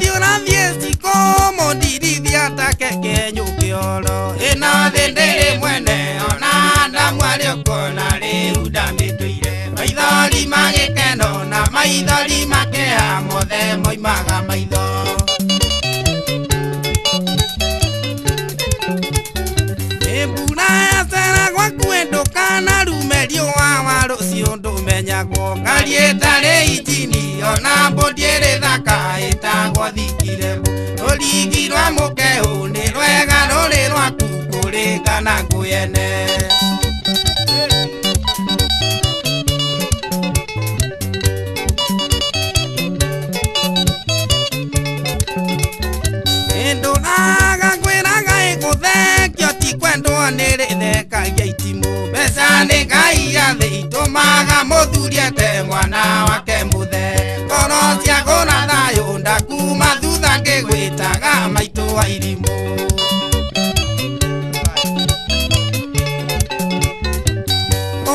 diora diesi como diridia takeke nyukiolo ina dendere mwene onanda mwalio kona le udametuire maithori magekeno na maithori makeha mothe moimaga maitho ebura yatera gwakwendo kana rumerio wa rucio ndumenyagwo ngari etare ijini ona mbodiere thaka etagwo thikire origirwa mukehu ni rwega ruri rwaku kuringana nguyene endonaga kwiraga iguthekio ti kwendwo ni rithekagia itimu mbeca ni ngai yathitumaga muthuriete mwana wake muthe ngoro ciagura thayu ndakuma thutha ngigwitaga maitu wa irimu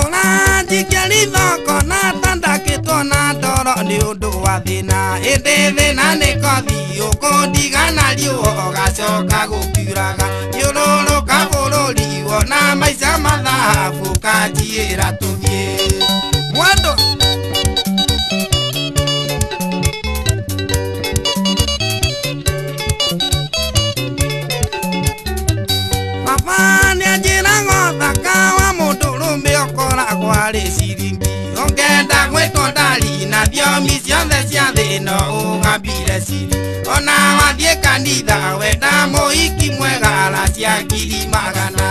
ona njikia rithoko na tandakitwo na ndoro ni undu wa thina indi thina ni kothi ukundigana riuo gacoka gukiuraga thiururuka bururi wona maica mathabu kanjiira tuthie mwendo baba nianjiraga thaka wa mundurume ukoragwo ari ciringi ongenda gwitwo ndari na thiomi ciothe cia thino ugambire ciri ona wathie kanitha wenda muhiki mwega la cia ngiri magana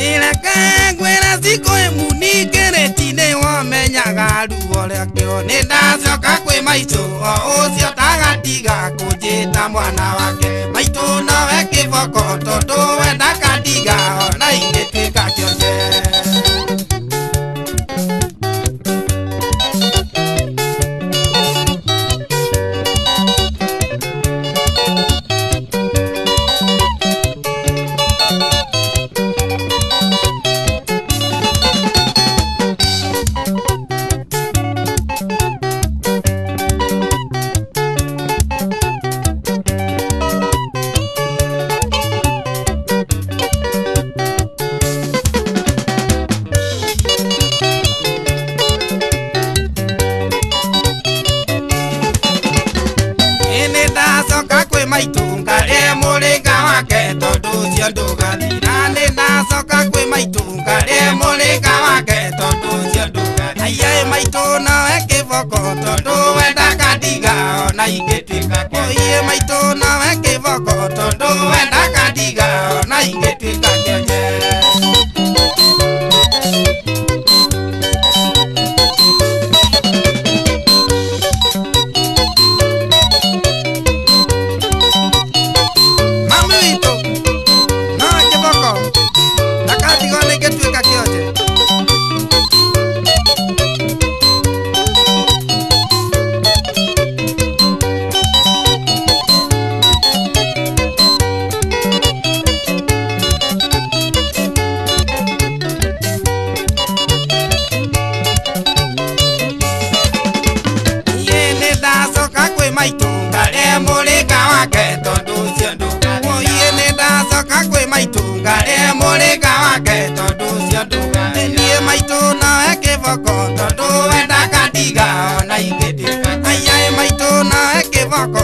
ireke ngwira ciku imuni kiritini wamenyaga ruo riakio ni ndacoka kwi maitu o ucio tagatiga kunjita mwana wake maitu nowe kiboko tondu wenda kandiga ona ingituika kionje maitunga re muringa wake tondu cio ndugathira ni ndacoka kwi maitunga re muringa wake tondu cio ndugathira aiye maitu nawe kiboko tondu wenda kandiga ona ingituika koiye maitu nawe kiboko tondu wenda kandiga ona ingituika kionje maitunga re muringa wake tondu cio ndugathira oiye ni ndacoka kwi maitunga re muringa wake tondu cio ndugathira nie maitu nawe kiboko tondu wenda kandiga ona ingituika aiye maitu nawe kiboko